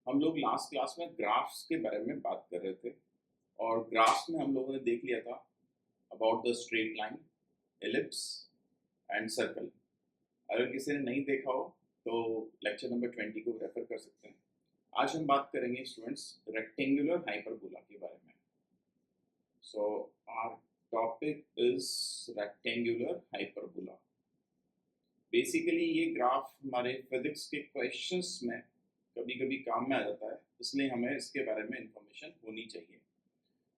हम लोग last class में ग्राफ्स के बारे में बात कर रहे थे और ग्राफ्स में हम लोगों ने देख लिया था about the straight line, ellipse and circle. अगर किसी ने नहीं देखा हो तो लेक्चर नंबर 20 को रेफर कर सकते हैं। आज हम बात करेंगे स्टूडेंट्स रेक्टेंगुलर हाइपरबोला के बारे में। So our topic is rectangular hyperbola. Basically ये ग्राफ हमारे फिजिक्स के क्वेश्चंस में कभी कभी काम में आ जाता है, इसलिए हमें इसके बारे में इंफॉर्मेशन होनी चाहिए।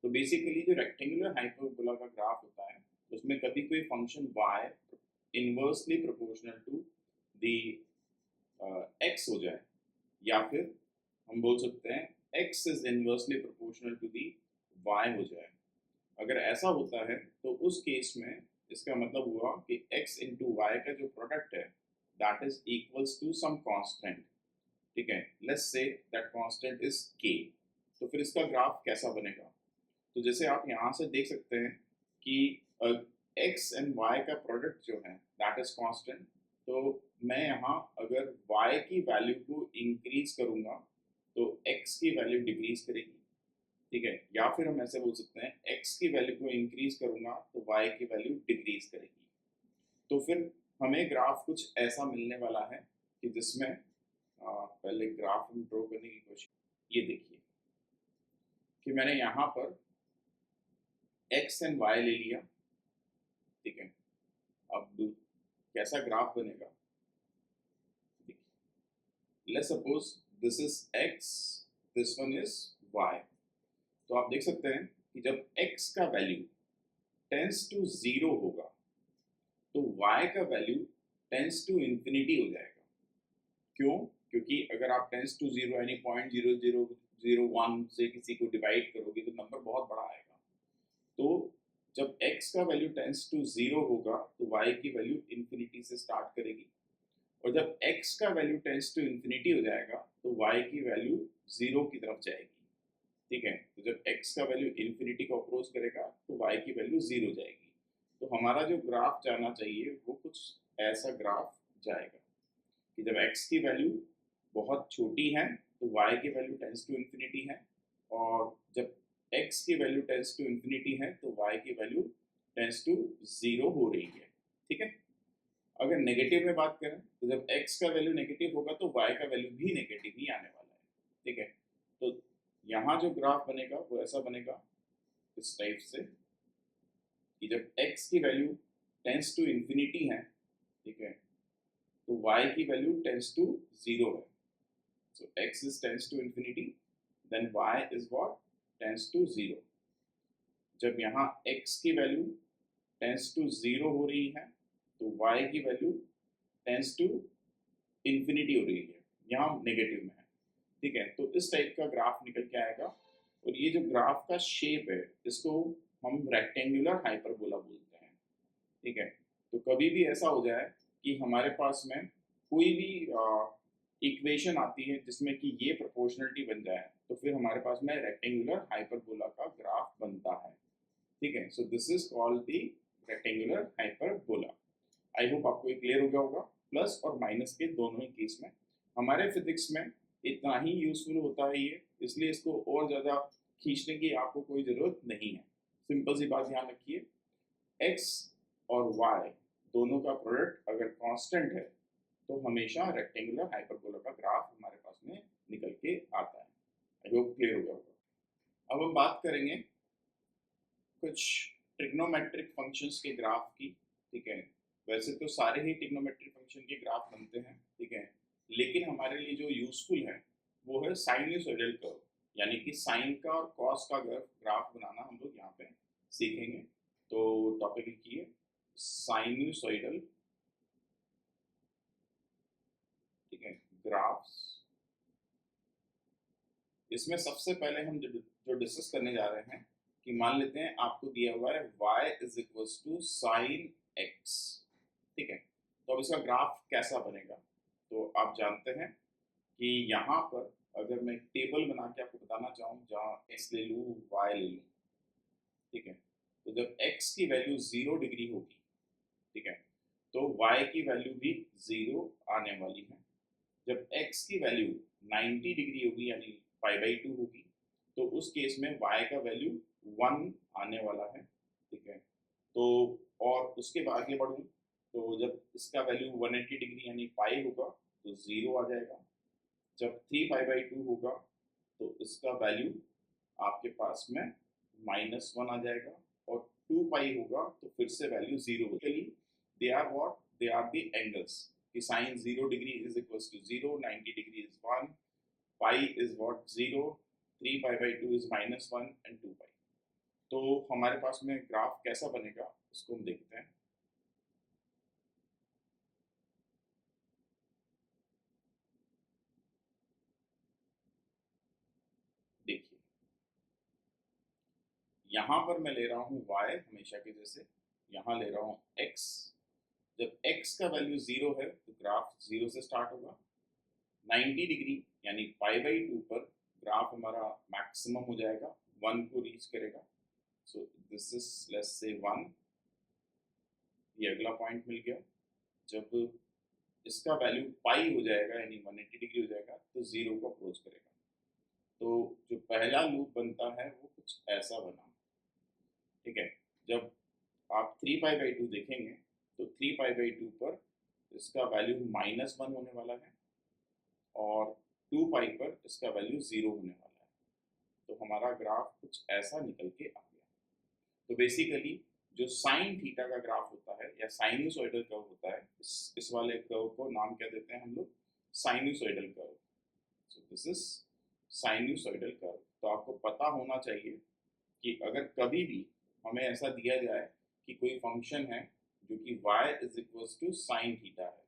तो बेसिकली जो रेक्टेंगुलर हाइपरबोला का ग्राफ होता है उसमें कभी कोई function y inversely proportional to the x हो जाए, या फिर हम बोल सकते हैं x is inversely proportional to the y हो जाए। अगर ऐसा होता है तो उस केस में इसका मतलब हुआ कि x इंटू वाई का जो प्रोडक्ट है that is equals to some constant. ठीक है, let's say that constant is k। तो फिर इसका ग्राफ कैसा बनेगा? तो जैसे आप यहाँ से देख सकते हैं कि x एंड y का प्रोडक्ट जो है दैट इज कांस्टेंट। तो मैं यहाँ अगर y की वैल्यू को इंक्रीज करूँगा तो x की वैल्यू डिक्रीज करेगी। ठीक है, या फिर हम ऐसे बोल सकते हैं x की वैल्यू को इंक्रीज करूँगा तो y की वैल्यू डिक्रीज करेगी। तो फिर हमें ग्राफ कुछ ऐसा मिलने वाला है कि जिसमें पहले ग्राफ हम ड्रॉ करने की कोशिश। ये देखिए कि मैंने यहाँ पर x एंड y ले लिया। ठीक है, अब कैसा ग्राफ बनेगा? Let's suppose this is x, this one is y। तो आप देख सकते हैं कि जब x का वैल्यू टेंस टू जीरो होगा तो y का वैल्यू टेंस टू इंफिनिटी हो जाएगा। क्यों? क्योंकि अगर आप टेंस टू जीरो यानी 0.0001 से किसी को डिवाइड करोगे तो नंबर बहुत बड़ा आएगा। तो जब x का वैल्यू टेंस टू जीरो होगा तो y की वैल्यू इंफिनिटी से स्टार्ट करेगी, और जब x का वैल्यू टेंस टू इंफिनिटी हो जाएगा तो y की वैल्यू जीरो की तरफ जाएगी। ठीक है, तो जब x का वैल्यू इंफिनिटी को अप्रोच करेगा तो y की वैल्यू जीरो जाएगी। तो हमारा जो ग्राफ जाना चाहिए वो कुछ ऐसा ग्राफ जाएगा कि जब x की वैल्यू बहुत छोटी है तो y की वैल्यू टेंस टू इंफिनिटी है, और जब x की वैल्यू टेंस टू इंफिनिटी है तो y की वैल्यू टेंस टू जीरो हो रही है। ठीक है, अगर नेगेटिव में बात करें तो जब x का वैल्यू नेगेटिव होगा तो y का वैल्यू भी नेगेटिव ही आने वाला है। ठीक है, तो यहाँ जो ग्राफ बनेगा वो ऐसा बनेगा इस टाइप से कि जब x की वैल्यू टेंस टू इंफिनिटी है, ठीक है, तो y की वैल्यू टेंस टू जीरो है। So x is tends to infinity, then y is what? Tends to zero. जब यहाँ x की वैल्यू टेंस टू जीरो हो रही है तो y की वैल्यू टेंस टू इंफिनिटी हो रही है, यहाँ नेगेटिव में है। ठीक है, तो इस टाइप का ग्राफ निकल के आएगा, और ये जो ग्राफ का शेप है इसको हम रेक्टेंगुलर हाइपरबोला बोलते हैं। ठीक है, तो कभी भी ऐसा हो जाए कि हमारे पास में कोई भी इक्वेशन आती है जिसमें कि ये प्रोपोर्शनलिटी बन जाए तो फिर हमारे पास में रेक्टेंगुलर हाइपरबोला का ग्राफ बनता है। ठीक है, सो this is called the rectangular hyperbola. I hope आपको ये क्लियर हो गया होगा। प्लस और माइनस के दोनों ही केस में हमारे फिजिक्स में इतना ही यूजफुल होता है ये, इसलिए इसको और ज़्यादा खींचने की आपको कोई ज़रूरत नहीं है। सिंपल सी बात ध्यान रखिए, x और y दोनों का प्रोडक्ट अगर कांस्टेंट है तो हमेशा रेक्टेंगुलर हाइपरबोला का ग्राफ हमारे पास में निकल के आता है। आई होप क्लियर हो गया होगा। अब हम बात करेंगे कुछ ट्रिग्नोमेट्रिक फंक्शंस के ग्राफ की। ठीक है, वैसे तो सारे ही ट्रिग्नोमेट्रिक फंक्शन के ग्राफ बनते हैं। ठीक है, लेकिन हमारे लिए जो यूजफुल है वो है साइनसोइडल कर्व, यानी कि साइन का और कॉस का ग्राफ बनाना हम लोग यहाँ पे सीखेंगे। तो टॉपिक लिखिए साइनसोइडल, ठीक है, ग्राफ्स। इसमें सबसे पहले हम जो डिस्कस करने जा रहे हैं कि मान लेते हैं आपको दिया हुआ है y is equal to sine x। ठीक है, तो अब इसका ग्राफ कैसा बनेगा? तो आप जानते हैं कि यहाँ पर अगर मैं एक टेबल बना के आपको बताना चाहूँ जहाँ x ले लूँ y ले लूँ, ठीक है, तो जब x की वैल्यू 0 डिग्री होगी, ठीक है, तो y की वैल्यू भी 0 आने वाली है। जब x की वैल्यू 90 डिग्री होगी यानी π/2 होगी, तो उस केस में y का वैल्यू 1 आने वाला है, ठीक है। तो और उसके बाद आगे बढ़ूँ तो जब इसका वैल्यू 180 डिग्री यानी पाई होगा तो 0 आ जाएगा। जब 3π/2 होगा तो इसका वैल्यू आपके पास में -1 आ जाएगा, और 2π होगा तो फिर से वैल्यू 0 होगी। They are what, they are the angles कि sine 0 degree is equals to 0, 90 degree is 1, pi is what 0, 3π/2 is -1 and 2π। तो हमारे पास में ग्राफ कैसा बनेगा इसको हम देखते हैं। देखिए यहाँ पर मैं ले रहा हूँ y हमेशा के जैसे, यहाँ ले रहा हूँ x। जब x का वैल्यू 0 है तो ग्राफ 0 से स्टार्ट होगा। 90 डिग्री यानी π/2 पर ग्राफ हमारा मैक्सिमम हो जाएगा, 1 को रीच करेगा। सो दिस इज लेट्स से 1, ये अगला पॉइंट मिल गया। जब इसका वैल्यू पाई हो जाएगा यानी 180 डिग्री हो जाएगा तो 0 को अप्रोच करेगा। तो जो पहला लूप बनता है वो कुछ ऐसा बना, ठीक है। जब आप 3π/2 देखेंगे तो 3π/2 पर इसका वैल्यू -1 होने वाला है, और 2π पर इसका वैल्यू 0 होने वाला है। तो हमारा ग्राफ कुछ ऐसा निकल के आ गया। तो बेसिकली जो साइन थीटा का ग्राफ होता है या साइनोसॉइडल कर्व होता है, इस वाले कर्व को नाम क्या देते हैं हम लोग, sinusoidal curve. So this is sinusoidal curve. तो आपको पता होना चाहिए कि अगर कभी भी हमें ऐसा दिया जाए कि कोई फंक्शन है जो कि y is equals to sine theta है,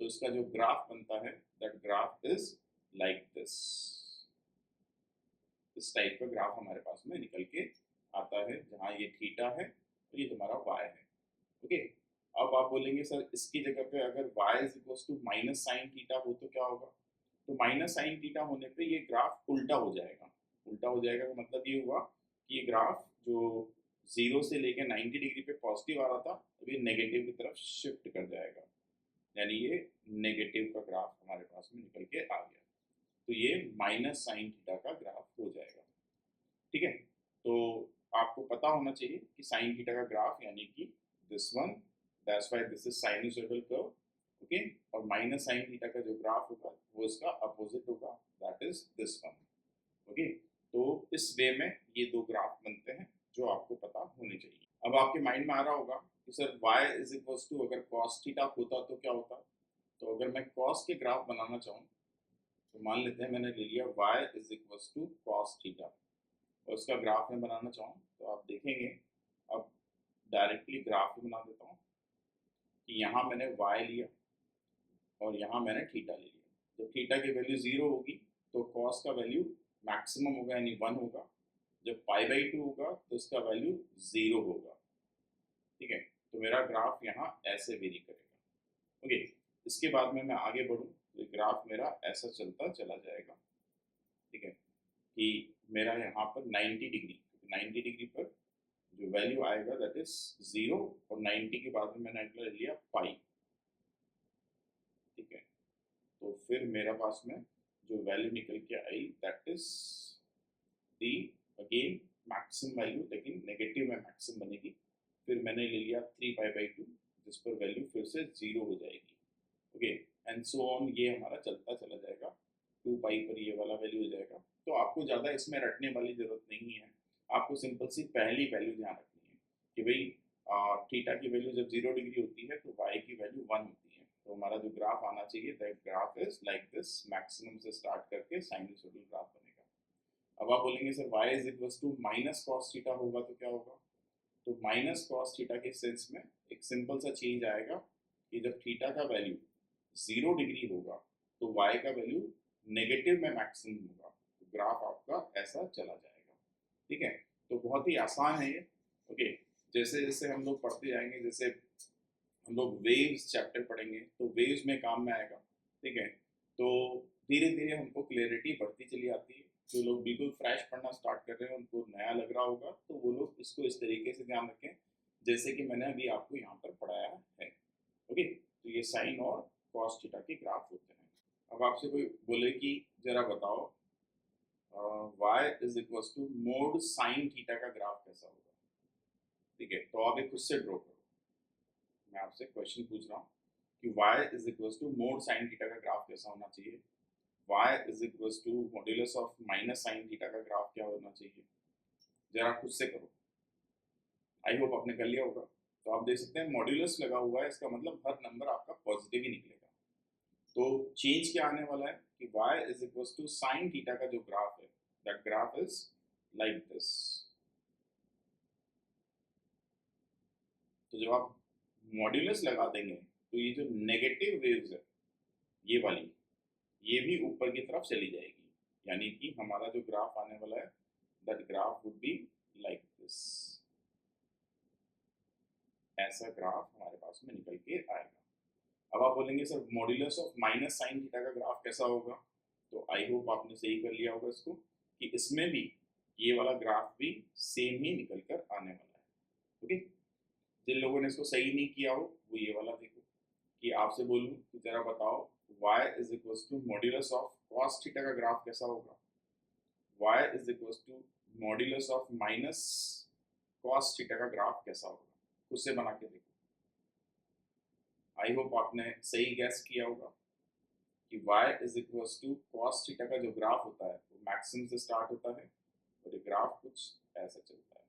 तो इसका जो ग्राफ बनता है that graph is like this. इस टाइप का ग्राफ हमारे पास में निकल के आता है, जहाँ ये थीटा है और ये तुम्हारा y है, ओके। अब आप बोलेंगे सर इसकी जगह पे अगर y is equals to minus sine theta हो तो क्या होगा। तो माइनस साइन थीटा होने पे ये ग्राफ उल्टा हो जाएगा। उल्टा हो जाएगा का मतलब ये हुआ कि ये ग्राफ जो 0 से लेकर 90 डिग्री पे पॉजिटिव आ रहा था अब ये नेगेटिव की तरफ शिफ्ट कर जाएगा, यानी ये नेगेटिव का ग्राफ हमारे पास में निकल के आ गया। तो ये माइनस साइन थीटा का ग्राफ हो जाएगा, ठीक है। तो आपको पता होना चाहिए कि साइन थीटा का ग्राफ यानी कि this one, that's why this is sinusoidal curve, okay. और माइनस साइन थीटा का जो ग्राफ होगा वो इसका अपोजिट होगा, that is this one, okay. तो इस वे में ये दो ग्राफ बनते हैं जो आपको पता होने चाहिए। अब आपके माइंड में आ रहा होगा कि sir y is equals to अगर cos थीटा होता तो क्या होता। तो अगर मैं cos के ग्राफ बनाना चाहूँ तो मान लेते हैं मैंने ले लिया y is equals to cos theta, और उसका ग्राफ मैं बनाना चाहूँ तो आप देखेंगे, अब डायरेक्टली ग्राफ ही बना देता हूँ कि यहाँ मैंने y लिया और यहाँ मैंने थीटा ले लिया। जब थीटा की वैल्यू 0 होगी तो cos का वैल्यू मैक्सिमम होगा यानी 1 होगा। जब π/2 होगा तो इसका वैल्यू 0 होगा, ठीक है। तो मेरा ग्राफ यहाँ ऐसे वेरी करेगा, ओके। इसके बाद में मैं आगे बढ़ूँ तो ग्राफ मेरा ऐसा चलता चला जाएगा, ठीक है, कि मेरा यहाँ पर 90 डिग्री पर जो वैल्यू आएगा दैट इज 0, और 90 के बाद में मैंने ले लिया पाई, ठीक है। तो फिर मेरे पास में जो वैल्यू निकल के आई that is the again maximum value, लेकिन नेगेटिव में मैक्सिमम बनेगी। फिर मैंने ले लिया 3π/2 जिस पर वैल्यू फिर से 0 हो जाएगी, ओके, एंड सो ऑन। ये हमारा चलता चला जाएगा, 2π पर ये वाला वैल्यू हो जाएगा। तो आपको ज़्यादा इसमें रटने वाली ज़रूरत नहीं है, आपको सिंपल सी पहली वैल्यू ध्यान रखनी है कि भाई थीटा की वैल्यू जब 0 डिग्री होती है तो y की वैल्यू 1 होती है। तो हमारा जो ग्राफ आना चाहिए that graph is like this, maximum से स्टार्ट करके साइनसॉइडल ग्राफ बनेगा। अब आप बोलेंगे sir y is equals to minus cos theta होगा तो क्या होगा। तो माइनस कॉस थीटा के सेंस में एक सिंपल सा चेंज आएगा कि जब थीटा का वैल्यू 0 डिग्री होगा तो y का वैल्यू नेगेटिव में मैक्सिमम होगा, तो ग्राफ आपका ऐसा चला जाएगा, ठीक है। तो बहुत ही आसान है ये, ओके। जैसे जैसे हम लोग पढ़ते जाएंगे, जैसे हम लोग वेव्स चैप्टर पढ़ेंगे तो वेव्स में काम में आएगा, ठीक है। तो धीरे धीरे हमको क्लैरिटी बढ़ती चली आती है। जो लोग बिल्कुल फ्रेश पढ़ना स्टार्ट कर रहे हैं उनको नया लग रहा होगा, तो वो लोग इसको इस तरीके से ध्यान रखें जैसे कि मैंने अभी आपको यहाँ पर पढ़ाया है, ओके। तो ये साइन और कॉस थीटा के ग्राफ होते हैं। अब आपसे कोई बोले कि जरा बताओ y is equal to mod sine theta का ग्राफ कैसा होगा, ठीक है, तो आप एक खुद से ड्रॉ करो। मैं आपसे क्वेश्चन पूछ रहा हूँ कि y is equal to mod sine theta का ग्राफ कैसा होना चाहिए, y is equal to modulus of minus sine theta का ग्राफ क्या होना चाहिए, जरा खुद से करो। आई होप आपने कर लिया होगा। तो आप देख सकते हैं मॉड्यूलस लगा हुआ है, इसका मतलब हर नंबर आपका पॉजिटिव ही निकलेगा। तो चेंज क्या आने वाला है कि y is equal to sine theta का जो ग्राफ है, that graph is like this. तो जब आप मॉड्यूलस लगा देंगे तो ये जो नेगेटिव वेव्स है ये वाली, ये भी ऊपर की तरफ चली जाएगी, यानी कि हमारा जो ग्राफ आने वाला है that graph would be like this. ऐसा ग्राफ हमारे पास में निकल के आएगा। अब आप बोलेंगे sir modulus of minus sine theta का ग्राफ कैसा होगा, तो आई होप आपने सही कर लिया होगा इसको कि इसमें भी ये वाला ग्राफ भी सेम ही निकल कर आने वाला है। ओके, जिन लोगों ने इसको सही नहीं किया हो वो ये वाला देखो कि आपसे बोलूं कि जरा बताओ y is equal to modulus of cos theta का ग्राफ कैसा होगा, y is equal to modulus of minus cos theta का ग्राफ कैसा होगा, उससे बना के देखो। आई होप आपने सही गैस किया होगा कि y is equal to cos theta का जो ग्राफ होता है वो मैक्सिमम से स्टार्ट होता है और ये ग्राफ कुछ ऐसा चलता है।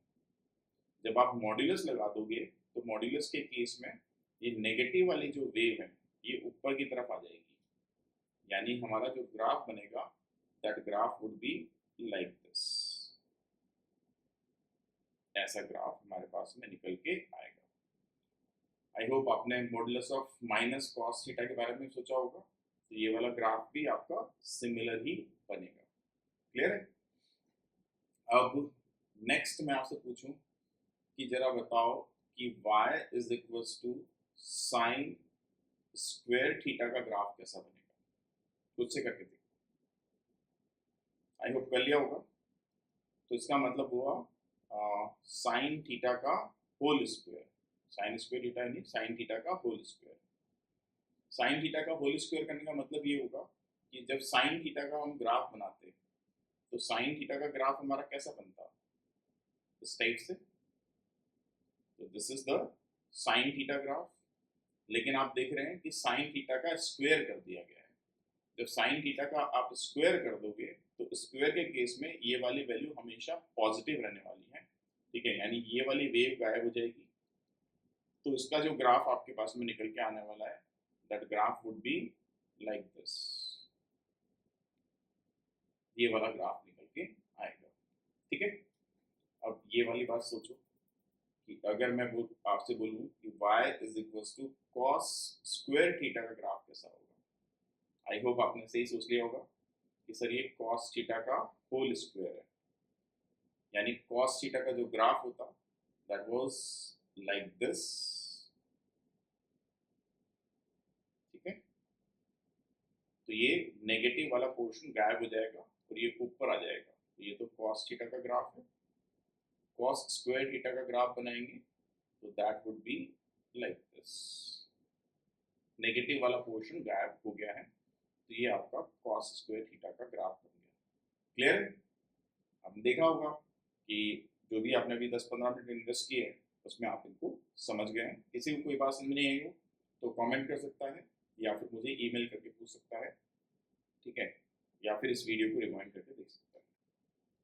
जब आप मॉड्यूलस लगा दोगे तो मॉड्यूलस के केस में ये नेगेटिव वाली जो वेव है ये ऊपर की तरफ आ जाएगी, यानी हमारा जो ग्राफ बनेगा that graph would be like this. ऐसा ग्राफ हमारे पास में निकल के आएगा। आई होप आपने modulus of minus cos theta के बारे में सोचा होगा, तो ये वाला ग्राफ भी आपका सिमिलर ही बनेगा। क्लियर है? अब नेक्स्ट मैं आपसे पूछूं कि जरा बताओ कि y is equal to sine square theta का ग्राफ कैसा बनेगा, खुद से करके देखो। आई होप कर लिया होगा। तो इसका मतलब हुआ साइन थीटा का whole square, sine square theta नहीं, साइन थीटा का होल स्क्वायर। साइन थीटा का होल स्क्वायर करने का मतलब ये होगा कि जब साइन थीटा का हम ग्राफ बनाते हैं तो साइन थीटा का ग्राफ हमारा कैसा बनता, इस टाइप से। तो this is the sine theta graph, लेकिन आप देख रहे हैं कि साइन थीटा का स्क्वायर कर दिया गया है। जब साइन थीटा का आप स्क्वायर कर दोगे तो स्क्वायर के केस में ये वाली वैल्यू हमेशा पॉजिटिव रहने वाली है, ठीक है, यानी ये वाली वेव गायब हो जाएगी। तो इसका जो ग्राफ आपके पास में निकल के आने वाला है that graph would be like this. ये वाला ग्राफ निकल के आएगा, ठीक है। अब ये वाली बात सोचो कि अगर मैं आपसे बोलूं कि y is equal to cos square theta का ग्राफ कैसा होगा, आई होप आपने सही सोच लिया होगा कि सर ये कॉस थीटा का होल स्क्वायर है, यानी कॉस थीटा का जो ग्राफ होता दैट वाज लाइक दिस, ठीक है। तो ये नेगेटिव वाला पोर्शन गायब हो जाएगा और ये ऊपर आ जाएगा। तो ये तो कॉस थीटा का ग्राफ है, कॉस स्क्वायर थीटा का ग्राफ बनाएंगे तो that would be like this. Negative वाला पोर्शन गायब हो गया है, तो ये आपका कॉस स्क्वायर थीटा का ग्राफ बन गया। क्लियर है? आपने देखा होगा कि जो भी आपने अभी 10-15 मिनट इन्वेस्ट किए हैं उसमें आप इनको समझ गए हैं। किसी को कोई बात समझ नहीं आई हो तो कमेंट कर सकता है या फिर मुझे ईमेल करके पूछ सकता है, ठीक है, या फिर इस वीडियो को रिवाइंड करके देख सकता है।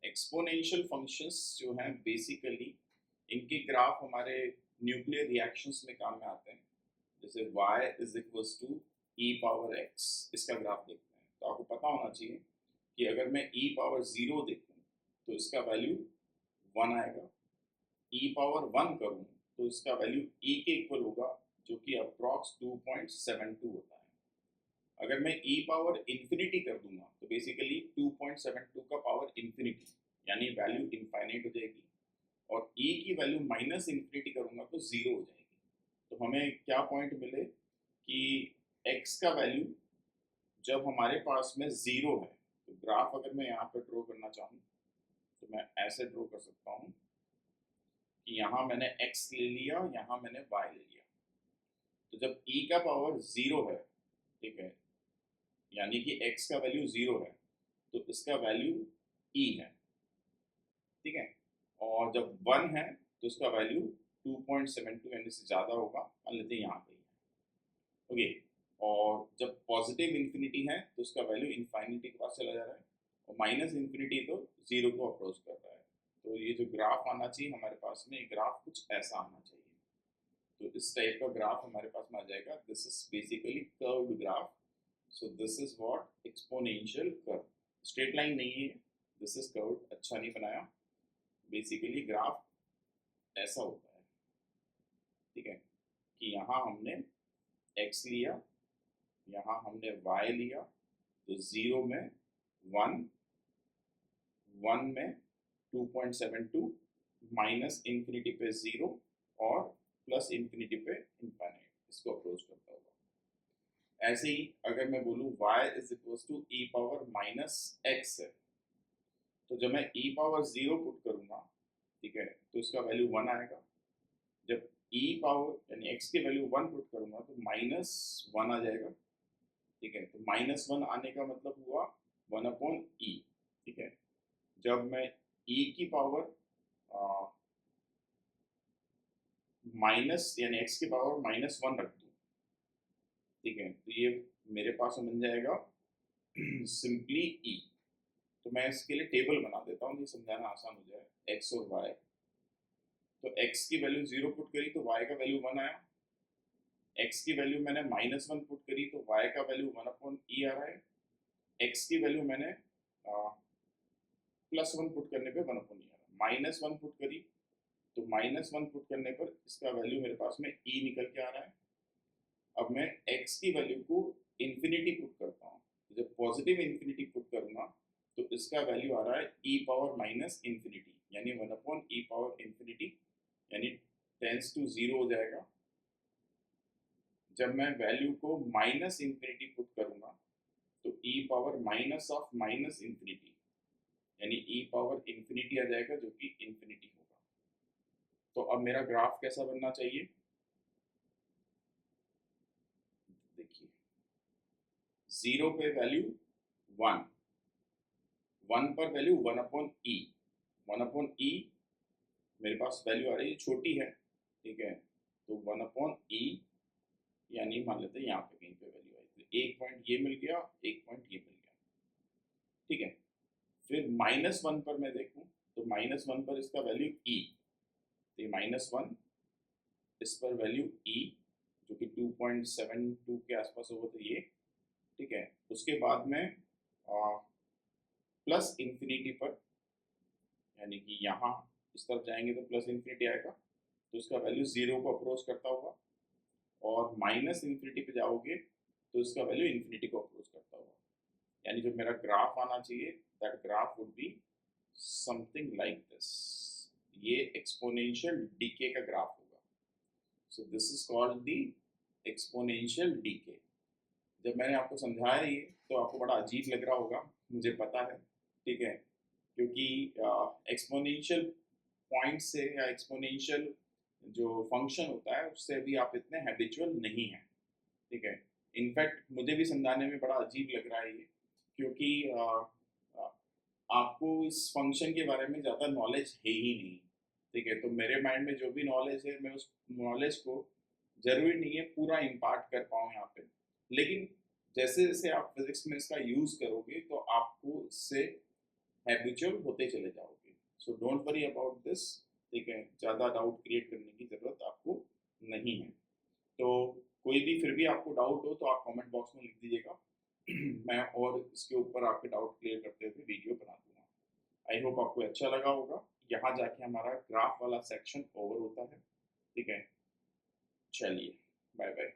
एक्सपोनेंशियल फंक्शंस जो हैं बेसिकली इनके ग्राफ हमारे न्यूक्लियर रिएक्शंस में काम में आते हैं। जैसे y is equal to e power x, इसका ग्राफ देखते हैं तो आपको पता होना चाहिए कि अगर मैं e पावर 0 देखूँ तो इसका वैल्यू 1 आएगा, e पावर 1 करूँ तो इसका वैल्यू e के इक्वल होगा जो कि अप्रॉक्स 2.72 होता है। अगर मैं e पावर इन्फिनिटी कर दूंगा तो बेसिकली 2.72 का पावर इन्फिनिटी, यानी वैल्यू इनफाइनाइट हो जाएगी, और e की वैल्यू माइनस इन्फिनिटी करूंगा तो 0 हो जाएगी। तो हमें क्या पॉइंट मिले कि x का वैल्यू जब हमारे पास में 0 है, तो ग्राफ अगर मैं यहाँ पर ड्रॉ करना चाहूँ तो मैं ऐसे ड्रॉ कर सकता हूँ कि यहाँ मैंने x ले लिया, यहाँ मैंने y ले लिया। तो जब e का पावर 0 है, ठीक है, यानी कि x का वैल्यू 0 है तो इसका वैल्यू e है, ठीक है। और जब 1 है तो इसका वैल्यू 2.72 यानी से ज़्यादा होगा, मान लेते हैं यहाँ पे ओके। और जब पॉजिटिव इन्फिनिटी है तो उसका वैल्यू इन्फाइनिटी के पास चला जा रहा है, और माइनस इन्फिनिटी तो 0 को अप्रोच कर रहा है। तो ये जो ग्राफ आना चाहिए हमारे पास में, ग्राफ कुछ ऐसा आना चाहिए। तो इस टाइप का ग्राफ हमारे पास में आ जाएगा। This is basically curved graph. So this is what exponential curve. Straight line नहीं है, दिस इज कर्व्ड। अच्छा नहीं बनाया। बेसिकली ग्राफ ऐसा होता है, ठीक है, कि यहाँ हमने x लिया, यहाँ हमने y लिया, तो 0 में 1, 1 में 2.72, माइनस इन्फिनिटी पे 0 और प्लस इन्फिनिटी पे इनफाइनाइट, इसको अप्रोच करता होगा। ऐसे ही अगर मैं बोलूँ y is equal to e power minus x है, तो जब मैं e पावर 0 पुट करूँगा, ठीक है, तो इसका वैल्यू 1 आएगा। जब e पावर यानी x की वैल्यू 1 पुट करूँगा तो माइनस 1 आ जाएगा, ठीक है। तो माइनस 1 आने का मतलब हुआ 1/e, ठीक है। जब मैं e की पावर माइनस यानी x की पावर -1 रख दूँ, ठीक है, तो ये मेरे पास बन जाएगा सिंपली e। तो मैं इसके लिए टेबल बना देता हूँ, ये समझाना आसान हो जाए। x और y, तो x की वैल्यू 0 पुट करी तो y का वैल्यू 1 आया। x की वैल्यू मैंने -1 पुट करी तो y का वैल्यू 1/e आ रहा है। x की वैल्यू मैंने +1 पुट करने पे 1/e आ रहा है। -1 पुट करी तो -1 पुट करने पर इसका वैल्यू मेरे पास में e निकल के आ रहा है। अब मैं x की वैल्यू को इन्फिनिटी पुट करता हूँ, जब पॉजिटिव इन्फिनिटी पुट करूँगा तो इसका वैल्यू आ रहा है e पावर माइनस इन्फिनिटी, यानी 1/e पावर इन्फिनिटी, यानी टेंस टू 0 हो जाएगा। जब मैं वैल्यू को माइनस इन्फिनिटी पुट करूँगा तो e power minus of minus infinity, यानी e पावर इन्फिनिटी आ जाएगा, जो कि इन्फिनिटी होगा। तो अब मेरा ग्राफ कैसा बनना चाहिए, देखिए 0 पे वैल्यू 1, 1 पर वैल्यू 1/e, 1/e मेरे पास वैल्यू आ रही है, छोटी है, ठीक है, तो 1/e यानी मान लेते हैं यहाँ पे कहीं पे वैल्यू आई, तो 1 पॉइंट ये मिल गया, 1 पॉइंट ये मिल गया, ठीक है। फिर -1 पर मैं देखूँ तो -1 पर इसका वैल्यू e, तो ये -1, इस पर वैल्यू e जो कि 2.72 के आसपास होगा, तो ये, ठीक है। उसके बाद में प्लस इन्फिनिटी पर, यानी कि यहाँ इस तरफ जाएंगे तो प्लस इन्फिनिटी आएगा, तो इसका वैल्यू 0 को अप्रोच करता होगा। और माइनस इन्फिनिटी पे जाओगे तो इसका वैल्यू इन्फिनिटी को अप्रोच करता होगा। यानी जो मेरा ग्राफ आना चाहिए, that graph would be something like this. ये एक्सपोनेंशियल डीके का ग्राफ होगा। So this is called the exponential decay. जब मैंने आपको समझाया ये तो आपको बड़ा अजीब लग रहा होगा, मुझे पता है, ठीक है, क्योंकि एक्सपोनेंशियल पॉइंट से या एक्सपोनेंशियल जो फंक्शन होता है उससे भी आप इतने हैबिचुअल नहीं हैं, ठीक है। इनफैक्ट मुझे भी समझाने में बड़ा अजीब लग रहा है ये, क्योंकि आपको इस फंक्शन के बारे में ज़्यादा नॉलेज है ही नहीं, ठीक है। तो मेरे माइंड में जो भी नॉलेज है मैं उस नॉलेज को ज़रूरी नहीं है पूरा इम्पार्ट कर पाऊँ यहाँ पे, लेकिन जैसे जैसे आप फिजिक्स में इसका यूज़ करोगे तो आपको इससे हैबिचुअल होते चले जाओगे। So don't worry about this, ठीक है, ज़्यादा डाउट क्रिएट करने की ज़रूरत आपको नहीं है। तो कोई भी फिर भी आपको डाउट हो तो आप कमेंट बॉक्स में लिख दीजिएगा मैं और इसके ऊपर आपके डाउट क्लियर करते हुए वीडियो बना दूंगा। आई होप आपको अच्छा लगा होगा। यहाँ जाके हमारा ग्राफ वाला सेक्शन ओवर होता है, ठीक है। चलिए, बाय बाय।